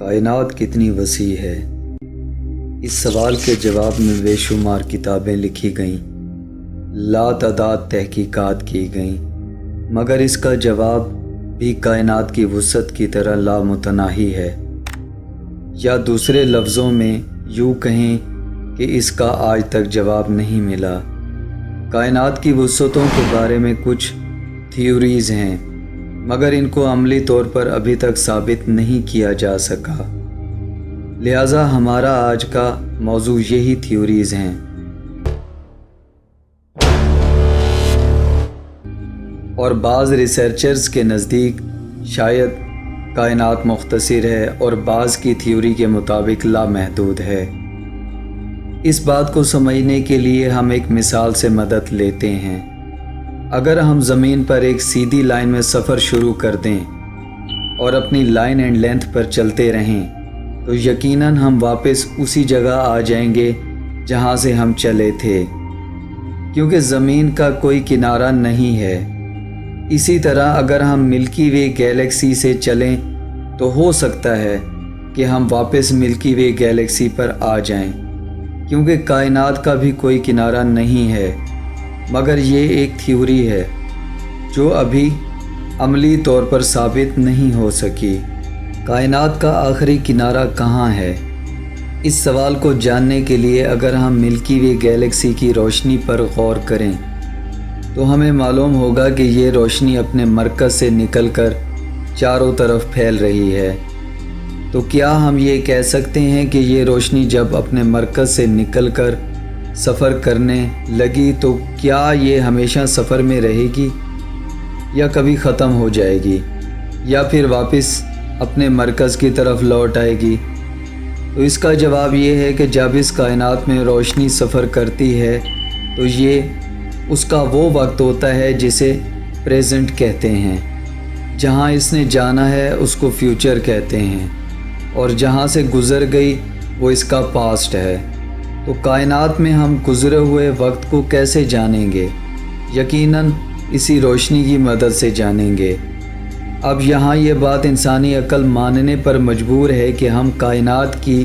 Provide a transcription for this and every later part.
کائنات کتنی وسیع ہے؟ اس سوال کے جواب میں بے شمار کتابیں لکھی گئیں، لاتعداد تحقیقات کی گئیں، مگر اس کا جواب بھی کائنات کی وسعت کی طرح لامتناہی ہے، یا دوسرے لفظوں میں یوں کہیں کہ اس کا آج تک جواب نہیں ملا۔ کائنات کی وسعتوں کے بارے میں کچھ تھیوریز ہیں، مگر ان کو عملی طور پر ابھی تک ثابت نہیں کیا جا سکا، لہٰذا ہمارا آج کا موضوع یہی تھیوریز ہیں۔ اور بعض ریسرچرز کے نزدیک شاید کائنات مختصر ہے اور بعض کی تھیوری کے مطابق لامحدود ہے۔ اس بات کو سمجھنے کے لیے ہم ایک مثال سے مدد لیتے ہیں۔ اگر ہم زمین پر ایک سیدھی لائن میں سفر شروع کر دیں اور اپنی لائن اینڈ لینتھ پر چلتے رہیں تو یقیناً ہم واپس اسی جگہ آ جائیں گے جہاں سے ہم چلے تھے، کیونکہ زمین کا کوئی کنارہ نہیں ہے۔ اسی طرح اگر ہم ملکی وے گیلیکسی سے چلیں تو ہو سکتا ہے کہ ہم واپس ملکی وے گیلیکسی پر آ جائیں، کیونکہ کائنات کا بھی کوئی کنارہ نہیں ہے، مگر یہ ایک تھیوری ہے جو ابھی عملی طور پر ثابت نہیں ہو سکی۔ کائنات کا آخری کنارہ کہاں ہے؟ اس سوال کو جاننے کے لیے اگر ہم ملکی وے گیلیکسی کی روشنی پر غور کریں تو ہمیں معلوم ہوگا کہ یہ روشنی اپنے مرکز سے نکل کر چاروں طرف پھیل رہی ہے۔ تو کیا ہم یہ کہہ سکتے ہیں کہ یہ روشنی جب اپنے مرکز سے نکل کر سفر کرنے لگی تو کیا یہ ہمیشہ سفر میں رہے گی، یا کبھی ختم ہو جائے گی، یا پھر واپس اپنے مرکز کی طرف لوٹ آئے گی؟ تو اس کا جواب یہ ہے کہ جب اس کائنات میں روشنی سفر کرتی ہے تو یہ اس کا وہ وقت ہوتا ہے جسے پریزنٹ کہتے ہیں، جہاں اس نے جانا ہے اس کو فیوچر کہتے ہیں، اور جہاں سے گزر گئی وہ اس کا پاسٹ ہے۔ تو کائنات میں ہم گزرے ہوئے وقت کو کیسے جانیں گے؟ یقیناً اسی روشنی کی مدد سے جانیں گے۔ اب یہاں یہ بات انسانی عقل ماننے پر مجبور ہے کہ ہم کائنات کی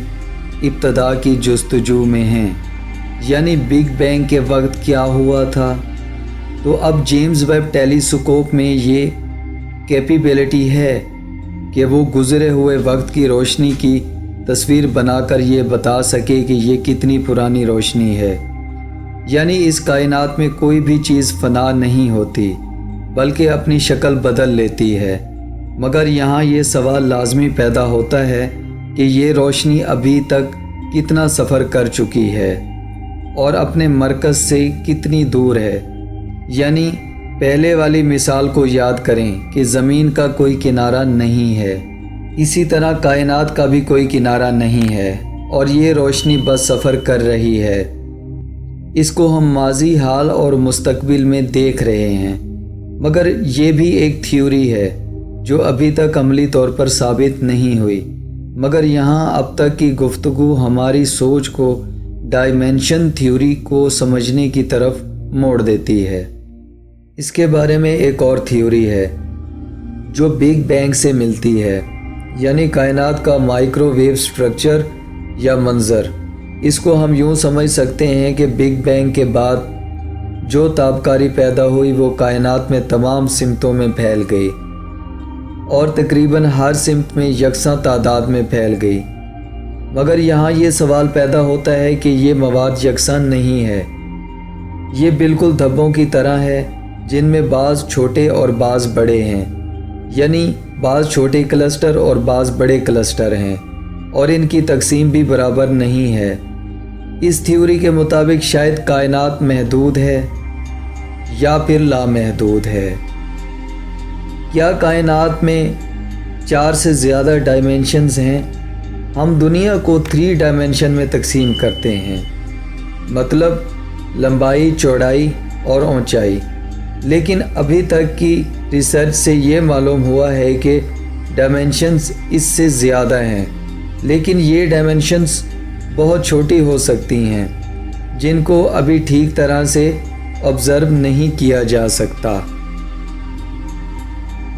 ابتدا کی جستجو میں ہیں، یعنی بگ بینگ کے وقت کیا ہوا تھا۔ تو اب جیمز ویب ٹیلی اسکوپ میں یہ کیپیبلٹی ہے کہ وہ گزرے ہوئے وقت کی روشنی کی تصویر بنا کر یہ بتا سکے کہ یہ کتنی پرانی روشنی ہے۔ یعنی اس کائنات میں کوئی بھی چیز فنا نہیں ہوتی، بلکہ اپنی شکل بدل لیتی ہے، مگر یہاں یہ سوال لازمی پیدا ہوتا ہے کہ یہ روشنی ابھی تک کتنا سفر کر چکی ہے اور اپنے مرکز سے کتنی دور ہے۔ یعنی پہلے والی مثال کو یاد کریں کہ زمین کا کوئی کنارہ نہیں ہے، اسی طرح کائنات کا بھی کوئی کنارہ نہیں ہے، اور یہ روشنی بس سفر کر رہی ہے۔ اس کو ہم ماضی، حال اور مستقبل میں دیکھ رہے ہیں، مگر یہ بھی ایک تھیوری ہے جو ابھی تک عملی طور پر ثابت نہیں ہوئی، مگر یہاں اب تک کی گفتگو ہماری سوچ کو ڈائمینشن تھیوری کو سمجھنے کی طرف موڑ دیتی ہے۔ اس کے بارے میں ایک اور تھیوری ہے جو بگ بینگ سے ملتی ہے، یعنی کائنات کا مائکرو ویو سٹرکچر یا منظر۔ اس کو ہم یوں سمجھ سکتے ہیں کہ بگ بینگ کے بعد جو تابکاری پیدا ہوئی وہ کائنات میں تمام سمتوں میں پھیل گئی، اور تقریباً ہر سمت میں یکساں تعداد میں پھیل گئی، مگر یہاں یہ سوال پیدا ہوتا ہے کہ یہ مواد یکساں نہیں ہے۔ یہ بالکل دھبوں کی طرح ہے جن میں بعض چھوٹے اور بعض بڑے ہیں، یعنی بعض چھوٹے کلسٹر اور بعض بڑے کلسٹر ہیں، اور ان کی تقسیم بھی برابر نہیں ہے۔ اس تھیوری کے مطابق شاید کائنات محدود ہے یا پھر لامحدود ہے۔ کیا کائنات میں 4 سے زیادہ ڈائمینشنز ہیں؟ ہم دنیا کو 3 ڈائمینشن میں تقسیم کرتے ہیں، مطلب لمبائی، چوڑائی اور اونچائی، لیکن ابھی تک کی ریسرچ سے یہ معلوم ہوا ہے کہ ڈائمینشنز اس سے زیادہ ہیں، لیکن یہ ڈائمینشنز بہت چھوٹی ہو سکتی ہیں جن کو ابھی ٹھیک طرح سے آبزرو نہیں کیا جا سکتا۔